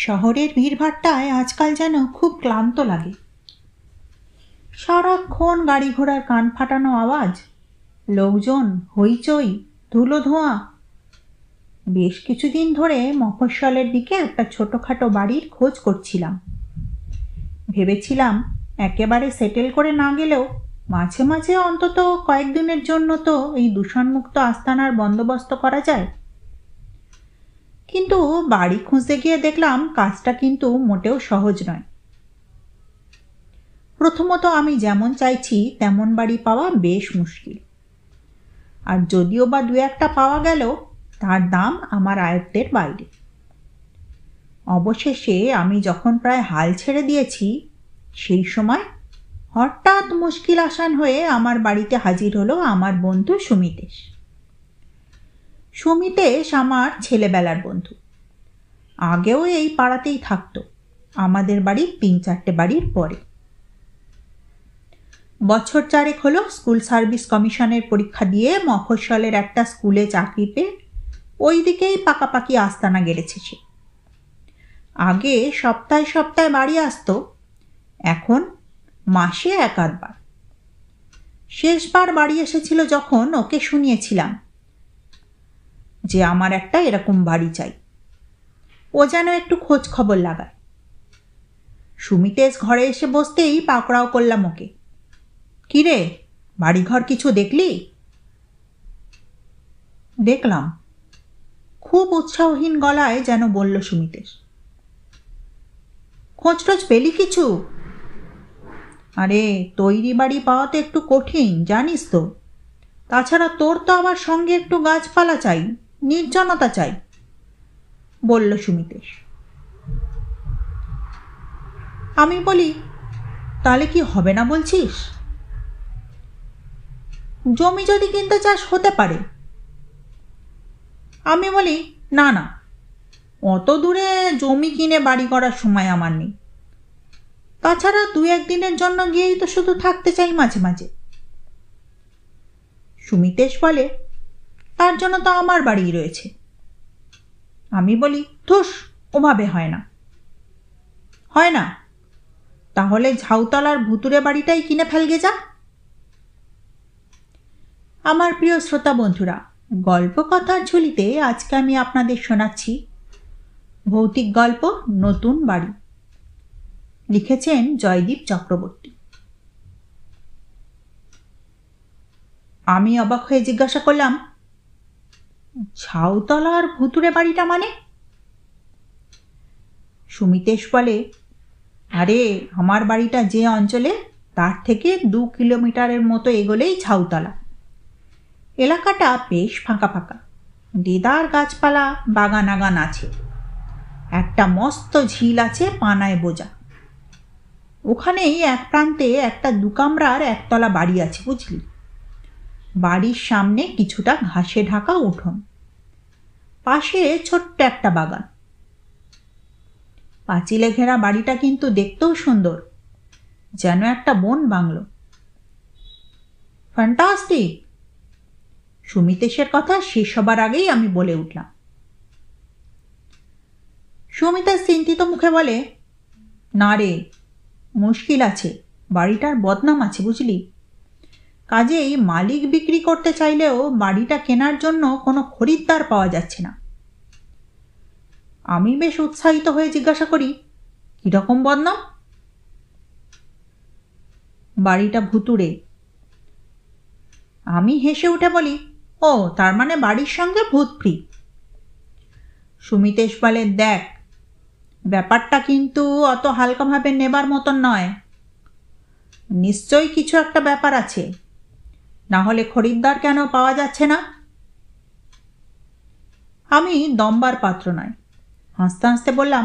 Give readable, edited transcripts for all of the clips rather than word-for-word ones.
শহরের ভিড়ভাট্টায় আজকাল যেন খুব ক্লান্ত লাগে। সারাক্ষণ গাড়ি ঘোড়ার কান ফাটানো আওয়াজ, লোকজন, হইচই, ধুলো ধোঁয়া। বেশ কিছুদিন ধরে মফস্বলের দিকে একটা ছোটোখাটো বাড়ির খোঁজ করছিলাম। ভেবেছিলাম একেবারে সেটেল করে না গেলেও মাঝে মাঝে অন্তত কয়েকদিনের জন্য তো এই দূষণমুক্ত আস্তানার বন্দোবস্ত করা যায়। কিন্তু বাড়ি খুঁজতে গিয়ে দেখলাম কাজটা কিন্তু মোটেও সহজ নয়। প্রথমত আমি যেমন চাইছি তেমন বাড়ি পাওয়া বেশ মুশকিল, আর যদিও বা দু একটা পাওয়া গেল তার দাম আমার আয়ত্তের বাইরে। অবশেষে আমি যখন প্রায় হাল ছেড়ে দিয়েছি সেই সময় হঠাৎ মুশকিল আসান হয়ে আমার বাড়িতে হাজির হলো আমার বন্ধু সুমিতেশ। সুমিতেশ আমার ছেলেবেলার বন্ধু। আগেও এই পাড়াতেই থাকতো, আমাদের বাড়ির 3-4টে বাড়ির পরে। বছর চারেক হলো স্কুল সার্ভিস কমিশনের পরীক্ষা দিয়ে মফস্বলের একটা স্কুলে চাকরি পেয়ে ওই দিকেই পাকাপাকি আস্তানা গেড়েছে সে। আগে সপ্তাহে সপ্তাহে বাড়ি আসতো, এখন মাসে 1-8 বার। শেষবার বাড়ি এসেছিল যখন ওকে শুনিয়েছিলাম যে আমার একটা এরকম বাড়ি চাই। ও যেন একটু খোঁজ খবর লাগায়। সুমিতেশ ঘরে এসে বসতেই পাকড়াও করলাম ওকে। কিরে, বাড়িঘর কিছু দেখলি? দেখলাম, খুব উৎসাহহীন গলায় যেন বলল সুমিতেশ। খোঁজটোজ পেলি কিছু? আরে তৈরি বাড়ি পাওয়া তো একটু কঠিন, জানিস তো। তাছাড়া তোর তো আবার সঙ্গে একটু গাছপালা চাই, নির্জনতা চাই, বলল সুমিতেশ। আমি বলি, তাহলে কি হবে না বলছিস? জমি যদি কিনতে চাস হতে পারে। আমি বলি, না না, অত দূরে জমি কিনে বাড়ি করার সময় আমার নেই। তাছাড়া 2-1 দিনের জন্য গিয়েই তো শুধু থাকতে চাই মাঝে মাঝে। সুমিতেশ বলে, তার জন্য তো আমার বাড়ি রয়েছে। আমি বলি, ধুস, ওভাবে হয় না। হয় না? তাহলে ঝাউতলার ভুতুরে বাড়িটাই কিনে ফেলগে যা। আমার প্রিয় শ্রোতা বন্ধুরা, গল্প কথার ঝুলিতে আজকে আমি আপনাদের শোনাচ্ছি ভৌতিক গল্প নতুন বাড়ি। লিখেছেন জয়দীপ চক্রবর্তী। আমি অবাক হয়ে জিজ্ঞাসা করলাম, ঝাউতলার ভুতুরে বাড়িটা মানে? সুমিতেশ বলে, আরে আমার বাড়িটা যে অঞ্চলে তার থেকে 2 কিলোমিটারের মতো এগোলেই ঝাউতলা। এলাকাটা বেশ ফাঁকা ফাঁকা, দেদার গাছপালা, বাগান আগান আছে। একটা মস্ত ঝিল আছে পানায় বোঝা। ওখানেই এক প্রান্তে একটা 2 কামরার একতলা বাড়ি আছে, বুঝলি। বাড়ির সামনে কিছুটা ঘাসে ঢাকা উঠোন, পাশে ছোট্ট একটা বাগান। পাঁচিলে ঘেরা বাড়িটা কিন্তু দেখতেও সুন্দর, যেন একটা বন বাংলো। ফ্যান্টাস্টিক! সুমিতেশের কথা শেষ হবার আগেই আমি বলে উঠলাম। সুমিতেশ চিন্তিত মুখে বলে, না রে, মুশকিল আছে, বাড়িটার বদনাম আছে, বুঝলি। কাজেই মালিক বিক্রি করতে চাইলেও বাড়িটা কেনার জন্য কোনো খরিদ্দার পাওয়া যাচ্ছে না। আমি বেশ উৎসাহিত হয়ে জিজ্ঞাসা করি, কিরকম বদনাম? বাড়িটা ভুতুড়ে। আমি হেসে উঠে বলি, ও তার মানে বাড়ির সঙ্গে ভূত ফ্রি। সুমিতেশ বলে, দেখ, ব্যাপারটা কিন্তু অত হালকাভাবে নেবার মতন নয়। নিশ্চয়ই কিছু একটা ব্যাপার আছে, না হলে খরিদ্দার কেন পাওয়া যাচ্ছে না? আমি দমবার পাত্র নয়, হাসতে হাসতে বললাম,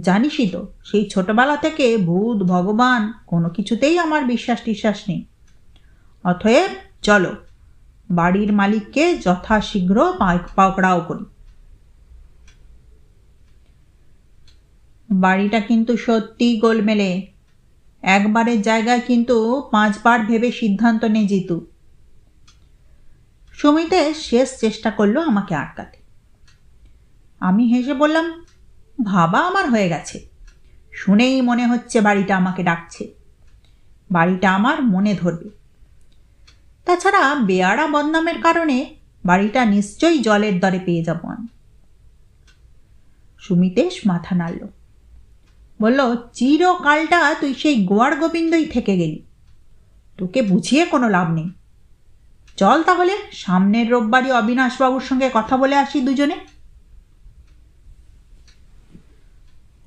জানিসই তো, সেই ছোটবেলা থেকে ভূত ভগবান কোনো কিছুতেই আমার বিশ্বাস টিশ্বাস নেই। অতএব চলো বাড়ির মালিককে যথাশীঘ্র পাকড়াও করি। বাড়িটা কিন্তু সত্যি গোলমেলে, একবারের জায়গায় কিন্তু 5 বার ভেবে সিদ্ধান্ত নে জিতু। সুমিতেশ শেষ চেষ্টা করলো আমাকে আটকাতে। আমি হেসে বললাম, ভাবা আমার হয়ে গেছে। শুনেই মনে হচ্ছে বাড়িটা আমাকে ডাকছে। বাড়িটা আমার মনে ধরবে। তাছাড়া বেয়াড়া বদনামের কারণে বাড়িটা নিশ্চয়ই জলের দরে পেয়ে যাব আমি। সুমিতেশ মাথা নাড়ল, বলল, চিরকালটা তুই সেই গোয়ার গোবিন্দই থেকে গেলি, তোকে বুঝিয়ে কোনো লাভ নেই। চল তাহলে সামনের রোববারই অবিনাশবাবুর সঙ্গে কথা বলে আসি দুজনে।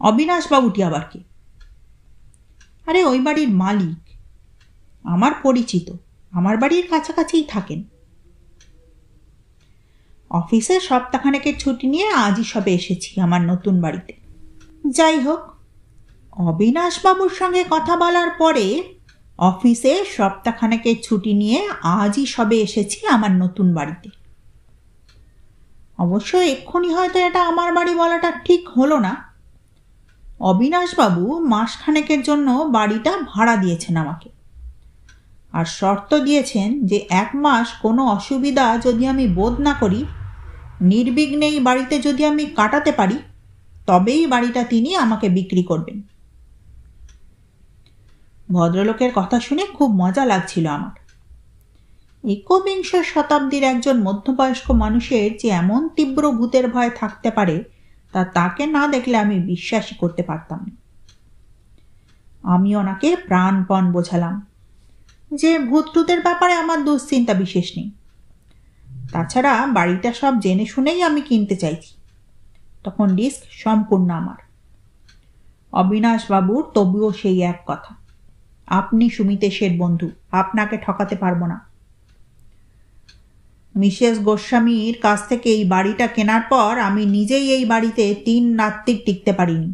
অবিনাশবাবুটি আবার কি? আরে ওই বাড়ির মালিক, আমার পরিচিত, আমার বাড়ির কাছাকাছিই থাকেন। অফিসে সপ্তাহখানেকের ছুটি নিয়ে আজই সবে এসেছি আমার নতুন বাড়িতে। যাই হোক, অবিনাশবাবুর সঙ্গে কথা বলার পরে অফিসে সপ্তাহখানেকের ছুটি নিয়ে আজই সবে এসেছি আমার নতুন বাড়িতে। অবশ্য এক্ষুনি হয়তো এটা আমার বাড়ি বলাটা ঠিক হলো না। অবিনাশবাবু মাসখানেকের জন্য বাড়িটা ভাড়া দিয়েছেন আমাকে, আর শর্ত দিয়েছেন যে 1 মাস কোনো অসুবিধা যদি আমি বোধ না করি, নির্বিঘ্নেই বাড়িতে যদি আমি কাটাতে পারি, তবেই বাড়িটা তিনি আমাকে বিক্রি করবেন। ভদ্রলোকের কথা শুনে খুব মজা লাগছিল আমার। 21 শতাব্দীর একজন মধ্যবয়স্ক মানুষের যে এমন তীব্র ভূতের ভয় থাকতে পারে তা তাকে না দেখলে আমি বিশ্বাসই করতে পারতাম না। আমি ওনাকে প্রাণপণ বোঝালাম যে ভূতটুতের ব্যাপারে আমার দুশ্চিন্তা বিশেষ নেই। তাছাড়া বাড়িটা সব জেনে শুনেই আমি কিনতে চাইছি, তখন রিস্ক সম্পূর্ণ আমার। অবিনাশবাবুর তবুও সেই এক কথা, আপনি সুমিতেশের বন্ধু, আপনাকে ঠকাতে পারবো না। মিসেস গোস্বামীর কাছ থেকে এই বাড়িটা কেনার পর আমি নিজেই এই বাড়িতে 3 রাত্রি টিকতে পারিনি।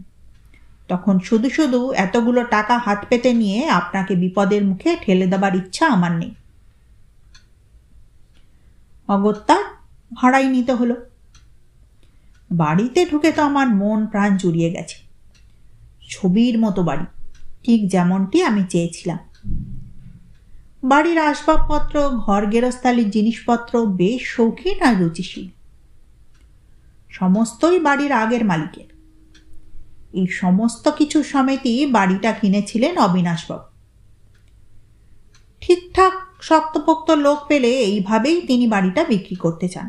তখন শুধু শুধু এতগুলো টাকা হাত পেতে নিয়ে আপনাকে বিপদের মুখে ঠেলে দেবার ইচ্ছা আমার নেই। অগত্যা ভাড়াই নিতে হলো। বাড়িতে ঢুকে তো আমার মন প্রাণ জুড়িয়ে গেছে। ছবির মতো বাড়ি, ঠিক যেমনটি আমি চেয়েছিলাম। বাড়ির আসবাবপত্র, ঘর গেরস্তালির জিনিসপত্র বেশ শৌখিন আর রুচিশীল। সমস্তই বাড়ির আগের মালিকের। এই সমস্ত কিছু সমেতই বাড়িটা কিনেছিলেন অবিনাশবাবু। ঠিকঠাক শক্তপোক্ত লোক পেলে এইভাবেই তিনি বাড়িটা বিক্রি করতে চান।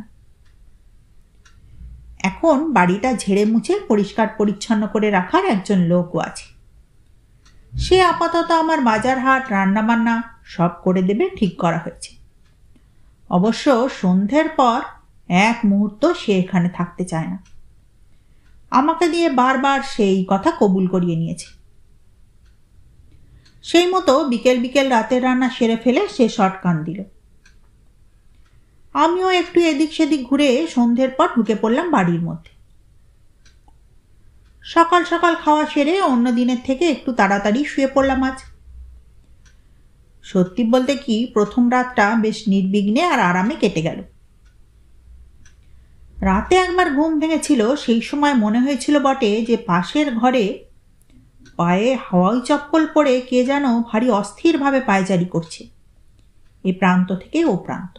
এখন বাড়িটা ঝেড়ে মুছে পরিষ্কার পরিচ্ছন্ন করে রাখার একজন লোকও আছে। সে আপাতত আমার বাজার হাট, রান্নাবান্না সব করে দেবে ঠিক করা হয়েছে। অবশ্য সন্ধ্যের পর এক মুহূর্ত সে এখানে থাকতে চায় না। আমাকে দিয়ে বারবার সেই কথা কবুল করিয়ে নিয়েছে। সেই মতো বিকেল বিকেল রাতের রান্না সেরে ফেলে সে শর্ট কান দিল। আমিও একটু এদিক সেদিক ঘুরে সন্ধ্যের পর ঢুকে পড়লাম বাড়ির মধ্যে। সকাল সকাল খাওয়া সেরে অন্য দিনের থেকে একটু তাড়াতাড়ি শুয়ে পড়লাম আজ। সত্যি বলতে কি, প্রথম রাতটা বেশ নির্বিঘ্নে আর আরামে কেটে গেল। রাতে একবার ঘুম ভেঙেছিল, সেই সময় মনে হয়েছিল বটে যে পাশের ঘরে পায়ে হাওয়াই চপ্পল পরে কে যেন ভারী অস্থিরভাবে পায়চারি করছে, এ প্রান্ত থেকে ও প্রান্ত।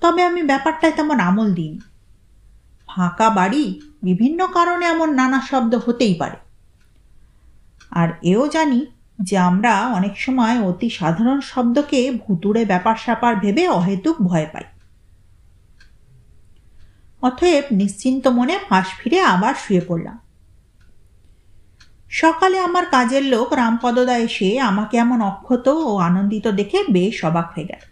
তবে আমি ব্যাপারটায় তেমন আমল দিইনি। ফাঁকা বাড়ি, বিভিন্ন কারণে এমন নানা শব্দ হতেই পারে। আর এও জানি যে আমরা অনেক সময় অতি সাধারণ শব্দকে ভুতুড়ে ব্যাপার স্যাপার ভেবে অহেতুক ভয় পাই। অতএব নিশ্চিন্ত মনে পাশ ফিরে আবার শুয়ে পড়লাম। সকালে আমার কাজের লোক রামপদদা এসে আমাকে এমন অক্ষত ও আনন্দিত দেখে বেশ অবাক হয়ে গেল।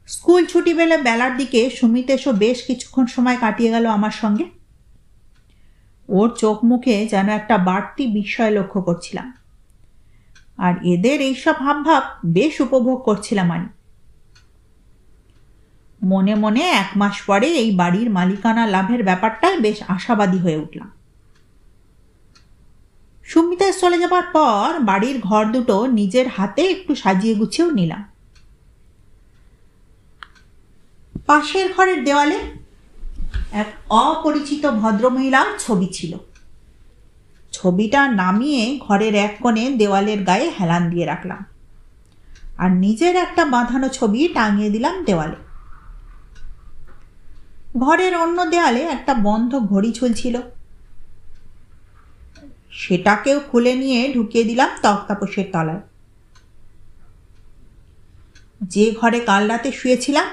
স্কুল ছুটি বেলার দিকে সুমিতেশও বেশ কিছুক্ষণ সময় কাটিয়ে গেল আমার সঙ্গে। ওর চোখ মুখে যেন একটা বাড়তি বিস্ময় লক্ষ্য করছিলাম, আর এদের এইসব হাবভাব বেশ উপভোগ করছিলাম আমি। মনে মনে 1 মাস পরে এই বাড়ির মালিকানা লাভের ব্যাপারটায় বেশ আশাবাদী হয়ে উঠলাম। সুমিতেশ চলে যাবার পর বাড়ির ঘর দুটো নিজের হাতে একটু সাজিয়ে গুছিয়েও নিলাম। পাশের ঘরের দেওয়ালে এক অপরিচিত ভদ্রমহিলার ছবি ছিল। ছবিটা নামিয়ে ঘরের এক কোণে দেওয়ালের গায়ে হেলান দিয়ে রাখলাম, আর নিজের একটা বাঁধানো ছবি টাঙিয়ে দিলাম দেওয়ালে। ঘরের অন্য দেয়ালে একটা বন্ধ ঘড়ি ঝুলছিল। সেটাকেও খুলে নিয়ে ঢুকিয়ে দিলাম তক্তাপোষের তলায়। যে ঘরে কাল রাতে শুয়েছিলাম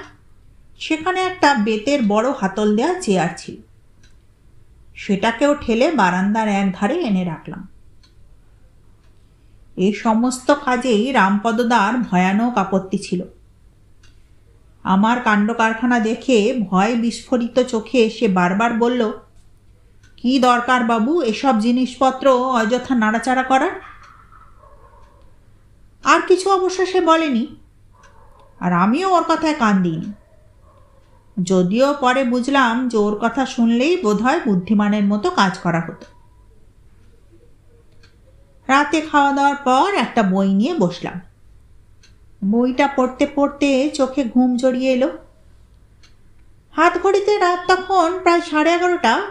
সেখানে একটা বেতের বড় হাতল দেওয়া চেয়ার ছিল। সেটাকেও ঠেলে বারান্দার এক ধারে এনে রাখলাম। এই সমস্ত কাজেই রামপদদার ভয়ানক আপত্তি ছিল। আমার কাণ্ড কারখানা দেখে ভয় বিস্ফোরিত চোখে সে বারবার বলল, কি দরকার বাবু এসব জিনিসপত্র অযথা নাড়াচাড়া করার? আর কিছু অবশ্য সে বলেনি, আর আমিও ওর কথায় কান দিইনি। যদিও পরে বুঝলাম যে ওর কথা শুনলেই বোধহয় বুদ্ধিমানের মতো কাজ করা হতো। রাতে খাওয়া দাওয়ার পর একটা বই নিয়ে বসলাম। বইটা পড়তে পড়তে চোখে ঘুম জড়িয়ে এলো। হাত ঘড়িতে রাত তখন প্রায় 11:30।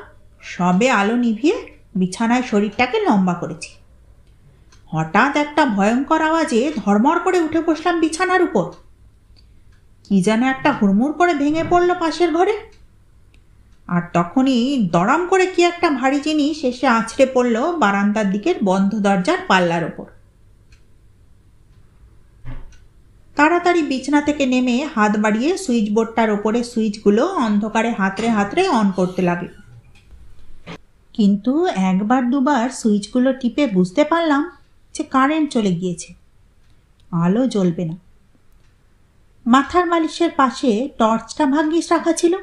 সবে আলো নিভিয়ে বিছানায় শরীরটাকে লম্বা করেছি। হঠাৎ একটা ভয়ঙ্কর আওয়াজে ধড়মড় করে উঠে বসলাম বিছানার উপর। কি যেন একটা হুড়মুড় করে ভেঙে পড়লো পাশের ঘরে, আর তখনই দড়াম করে কি একটা ভারী জিনিস এসে আছড়ে পড়ল বারান্দার দিকের বন্ধ দরজার পাল্লার ওপর। তাড়াতাড়ি বিছানা থেকে নেমে হাত বাড়িয়ে সুইচ বোর্ডটার ওপরে সুইচগুলো অন্ধকারে হাতড়ে হাতড়ে অন করতে লাগল। কিন্তু একবার দুবার সুইচগুলো টিপে বুঝতে পারলাম যে কারেন্ট চলে গিয়েছে, আলো জ্বলবে না। মাথার বালিশের পাশে টর্চটা ভাগ্যিস রাখা ছিল।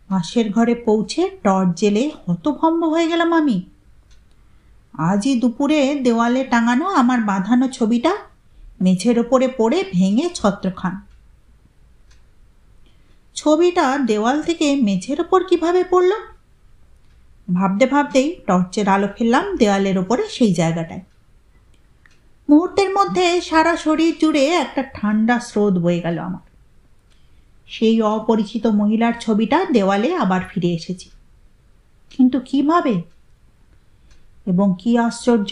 পাশের ঘরে পৌঁছে টর্চ জেলে হতভম্ব হয়ে গেলাম আমি। আজই দুপুরে দেওয়ালে টাঙানো আমার বাঁধানো ছবিটা মেঝের ওপরে পড়ে ভেঙে ছত্রখান। ছবিটা দেওয়াল থেকে মেঝের ওপর কিভাবে পড়ল? ভাবতে ভাবতেই টর্চের আলো ফেললাম দেওয়ালের ওপরে সেই জায়গাটায়। মুহূর্তের মধ্যে সারা শরীর জুড়ে একটা ঠান্ডা স্রোত বয়ে গেল আমার। সেই অপরিচিত মহিলার ছবিটা দেওয়ালে আবার ফিরে এসেছে, কিন্তু কিভাবে? এবং কি আশ্চর্য,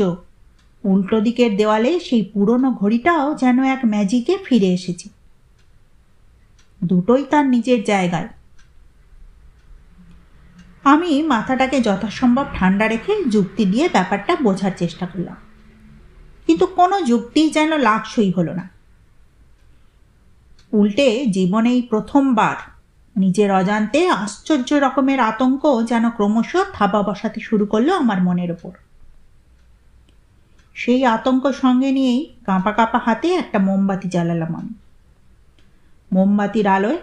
উল্টো দিকের দেওয়ালে সেই পুরনো ঘড়িটাও যেন এক ম্যাজিকে ফিরে এসেছে। দুটোই তার নিজের জায়গায়। আমি মাথাটাকে যথাসম্ভব ঠান্ডা রেখে যুক্তি দিয়ে ব্যাপারটা বোঝার চেষ্টা করলাম, কিন্তু কোনো যুক্তিই যেন লাভসই হলো না। উল্টে জীবনেই প্রথমবার নিজের অজান্তে আশ্চর্য রকমের আতঙ্ক যেন ক্রমশ থাবা বসাতে শুরু করলো আমার মনের ওপর। সেই আতঙ্ক সঙ্গে নিয়েই কাঁপা কাঁপা হাতে একটা মোমবাতি জ্বালালাম আমি। মোমবাতির আলোয়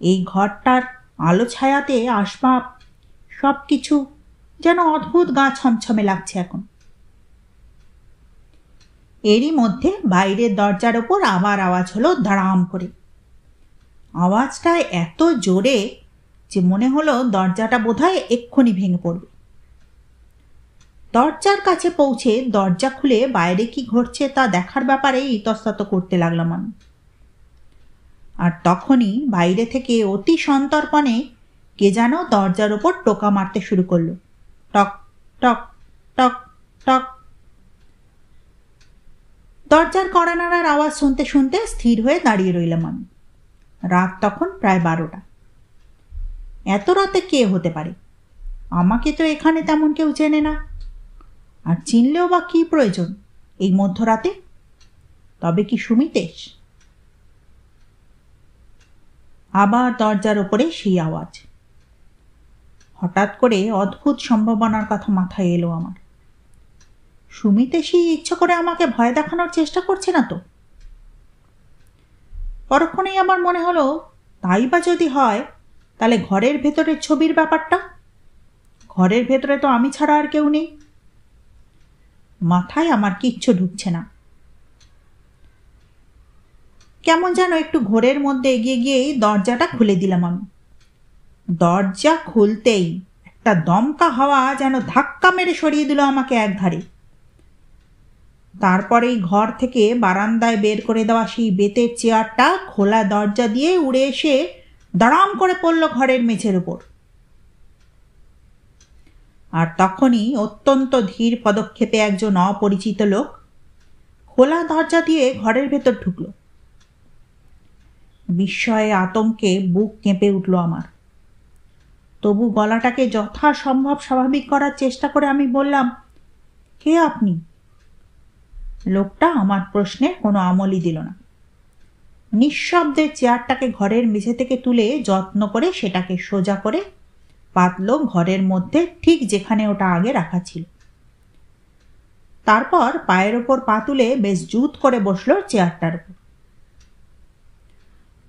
এই ঘরটার আলো ছায়াতে আসবাব সব কিছু যেন অদ্ভুত গা ছমছমে লাগছে এখন। এরই মধ্যে বাইরের দরজার ওপর আবার আওয়াজ হলো ধাড়াম করে। আওয়াজটা এত জোরে যে মনে হলো দরজাটা বোধহয় এক্ষুনি ভেঙে পড়বে। দরজার কাছে পৌঁছে দরজা খুলে বাইরে কি ঘটছে তা দেখার ব্যাপারে ইতস্তত করতে লাগলাম আমি। আর তখনই বাইরে থেকে অতি সন্তর্পণে কে যেন দরজার ওপর টোকা মারতে শুরু করলো। টক টক টক টক। দরজার কড়া নাড়ার আওয়াজ শুনতে শুনতে স্থির হয়ে দাঁড়িয়ে রইলাম আমি। রাত তখন প্রায় 12টা। এত রাতে কে হতে পারে? আমাকে তো এখানে তেমন কেউ চেনে না, আর চিনলেও বা কি প্রয়োজন এই মধ্যরাতে? তবে কি সুমিতেশ? আবার দরজার ওপরে সেই আওয়াজ। হঠাৎ করে অদ্ভুত সম্ভাবনার কথা মাথায় এলো আমার। সুমিতেশই ইচ্ছা করে আমাকে ভয় দেখানোর চেষ্টা করছে না তো? পরক্ষণেই আমার মনে হলো, তাই বা যদি হয় তাহলে ঘরের ভেতরের ছবির ব্যাপারটা? ঘরের ভেতরে তো আমি ছাড়া আর কেউ নেই। মাথায় আমার কিচ্ছু ঢুকছে না। কেমন যেন একটু ঘোরের মধ্যে এগিয়ে গিয়েই দরজাটা খুলে দিলাম আমি। দরজা খুলতেই একটা দমকা হাওয়া যেন ধাক্কা মেরে সরিয়ে দিল আমাকে একধারে। তারপরেই ঘর থেকে বারান্দায় বের করে দেওয়া সেই বেতের চেয়ারটা খোলা দরজা দিয়ে উড়ে এসে দাঁড়াম করে পড়ল ঘরের মেঝের ওপর। আর তখনই অত্যন্ত ধীর পদক্ষেপে একজন অপরিচিত লোক খোলা দরজা দিয়ে ঘরের ভেতর ঢুকল। বিস্ময়ে আতঙ্কে বুক কেঁপে উঠল আমার। তবু গলাটাকে যথাসম্ভব স্বাভাবিক করার চেষ্টা করে আমি বললাম, কে আপনি? লোকটা আমার প্রশ্নের কোনো আমলই দিল না। নিঃশব্দে চেয়ারটাকে ঘরের মেঝে থেকে তুলে যত্ন করে সেটাকে সোজা করে পাতল ঘরের মধ্যে, ঠিক যেখানে ওটা আগে রাখা ছিল। তারপর পায়ের ওপর পা তুলে বেশ জুত করে বসলো চেয়ারটার উপর।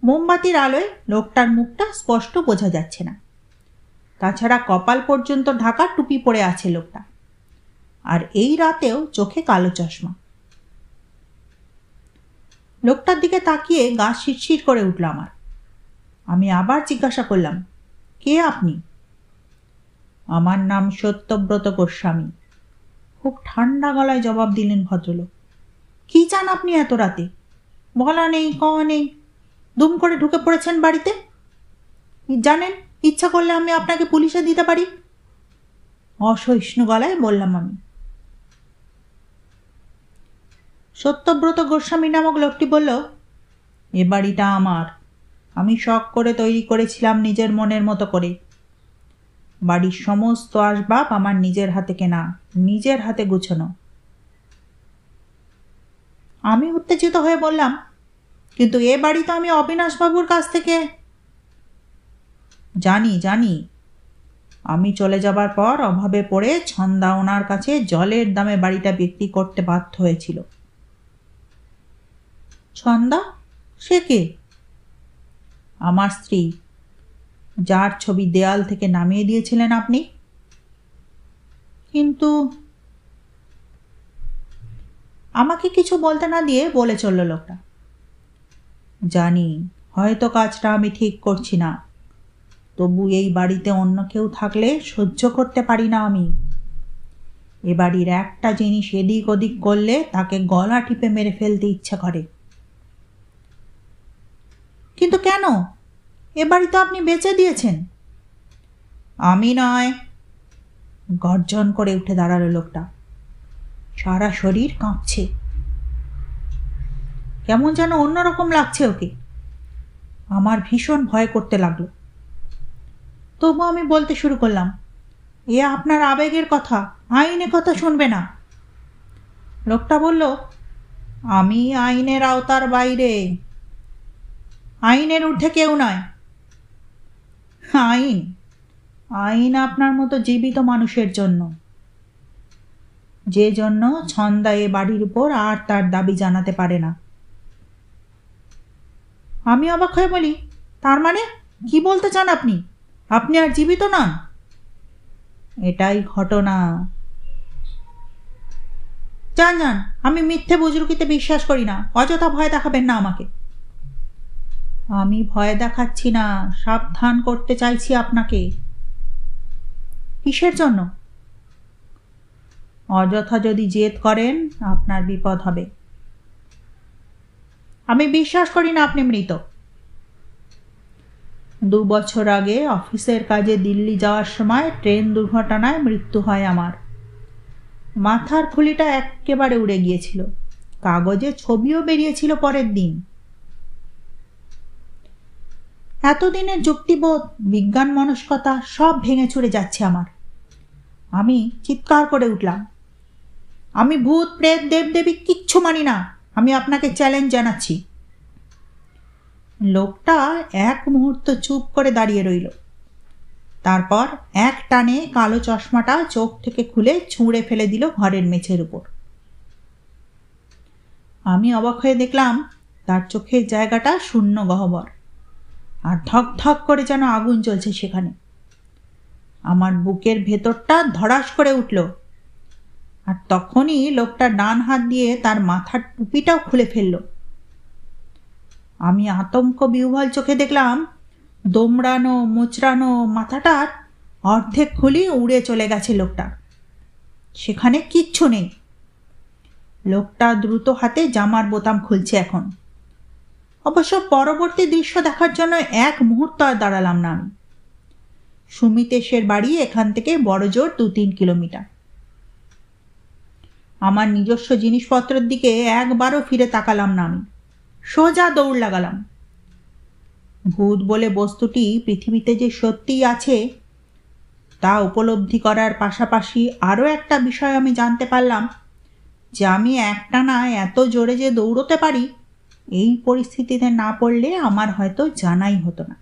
মোমবাতির আলোয় লোকটার মুখটা স্পষ্ট বোঝা যাচ্ছে না। তাছাড়া কপাল পর্যন্ত ঢাকা টুপি পরে আছে লোকটা, আর এই রাতেও চোখে কালো চশমা। লোকটার দিকে তাকিয়ে গা শিরশির করে উঠল আমার। আমি আবার জিজ্ঞাসা করলাম, কে আপনি? আমার নাম সত্যব্রত গোস্বামী। খুব ঠান্ডা গলায় জবাব দিলেন ভদ্রলোক। কি চান আপনি এত রাতে? বলা নেই, কওয়া নেই, দুম করে ঢুকে পড়েছেন বাড়িতে। জানেন, ইচ্ছা করলে আমি আপনাকে পুলিশে দিতে পারি। অসহিষ্ণু গলায় বললাম আমি। সত্যব্রত গোস্বামী নামক লোকটি বলল, এ বাড়িটা আমার। আমি শখ করে তৈরি করেছিলাম নিজের মনের মতো করে। বাড়ির সমস্ত আসবাব আমার নিজের হাতে কেনা, নিজের হাতে গুছানো। আমি উত্তেজিত হয়ে বললাম, কিন্তু এ বাড়ি তো আমি অবিনাশবাবুর কাছ থেকে। জানি জানি, আমি চলে যাবার পর অভাবে পড়ে ছন্দা ওনার কাছে জলের দামে বাড়িটা বিক্রি করতে বাধ্য হয়েছিল। ছন্দা? সে কে? আমার স্ত্রী, যার ছবি দেয়াল থেকে নামিয়ে দিয়েছিলেন আপনি। কিন্তু আমাকে কিছু বলতে না দিয়ে বলে চলল লোকটা, জানি হয়তো কাজটা আমি ঠিক করছি না, তবু এই বাড়িতে অন্য কেউ থাকলে সহ্য করতে পারি না আমি। এ বাড়ির একটা জিনিস এদিক ওদিক করলে তাকে গলা টিপে মেরে ফেলতে ইচ্ছা করে। কিন্তু কেন? এ বাড়ি তো আপনি বেচে দিয়েছেন। আমি নয়। গর্জন করে উঠে দাঁড়ালো লোকটা। সারা শরীর কাঁপছে, কেমন যেন অন্যরকম লাগছে ওকে। আমার ভীষণ ভয় করতে লাগলো। তবু আমি বলতে শুরু করলাম, এ আপনার আবেগের কথা, আইনে কথা শুনবে না। লোকটা বলল, আমি আইনের আওতার বাইরে, আইনের ঊর্ধ্বে কেউ নয়। আইন? আইন আপনার মতো জীবিত মানুষের জন্য, যে জন্য ছন্দা এ বাড়ির উপর আর তার দাবি জানাতে পারে না। আমি অবাক হয়ে বলি, তার মানে কি বলতে চান আপনি? আপনি আর জীবিত নন? এটাই ঘটনা। যান যান, আমি মিথ্যে বুজরুকিতে বিশ্বাস করি না, অযথা ভয় দেখাবেন না আমাকে। আমি ভয় দেখাচ্ছি না, সাবধান করতে চাইছি আপনাকে। কিসের জন্য? অযথা যদি জেদ করেন আপনার বিপদ হবে। আমি বিশ্বাস করি না আপনি মৃত। 2 বছর আগে অফিসের কাজে দিল্লি যাওয়ার সময় ট্রেন দুর্ঘটনায় মৃত্যু হয় আমার। মাথার খুলিটা একেবারে উড়ে গিয়েছিল, কাগজে ছবিও বেরিয়েছিল পরের দিন। এতদিনের যুক্তিবোধ, বিজ্ঞান মনস্কতা সব ভেঙে চুরে যাচ্ছে আমার। আমি চিৎকার করে উঠলাম, আমি ভূত প্রেত দেবদেবী কিচ্ছু মানি না, আমি আপনাকে চ্যালেঞ্জ জানাচ্ছি। লোকটা এক মুহূর্ত চুপ করে দাঁড়িয়ে রইল। তারপর এক টানে কালো চশমাটা চোখ থেকে খুলে ছুঁড়ে ফেলে দিল ঘরের মেঝের উপর। আমি অবাক হয়ে দেখলাম তার চোখের জায়গাটা শূন্য গহ্বর, আর ধক ধক করে যেন আগুন জ্বলছে সেখানে। আমার বুকের ভেতরটা ধড়াস করে উঠল, আর তখনই লোকটা ডান হাত দিয়ে তার মাথার টুপিটাও খুলে ফেলল। আমি আতঙ্ক বিহ্বল চোখে দেখলাম দোমড়ানো মোচড়ানো মাথাটার অর্ধেক খুলি উড়ে চলে গেছে লোকটা, সেখানে কিচ্ছু নেই। লোকটা দ্রুত হাতে জামার বোতাম খুলছে এখন। অবশ্য পরবর্তী দৃশ্য দেখার জন্য এক মুহূর্ত আর দাঁড়ালাম না আমি। সুমিতেশের বাড়ি এখান থেকে বড়জোর 2-3 কিলোমিটার। আমার নিজস্ব জিনিসপত্রের দিকে একবারও ফিরে তাকালাম না আমি, সোজা দৌড় লাগালাম। ভূত বলে বস্তুটি পৃথিবীতে যে সত্যিই আছে তা উপলব্ধি করার পাশাপাশি আরও একটা বিষয় আমি জানতে পারলাম যে আমি একটানা এত জোরে যে দৌড়তে পারি এই পরিস্থিতিতে না পড়লে আমার হয়তো জানাই হতো না।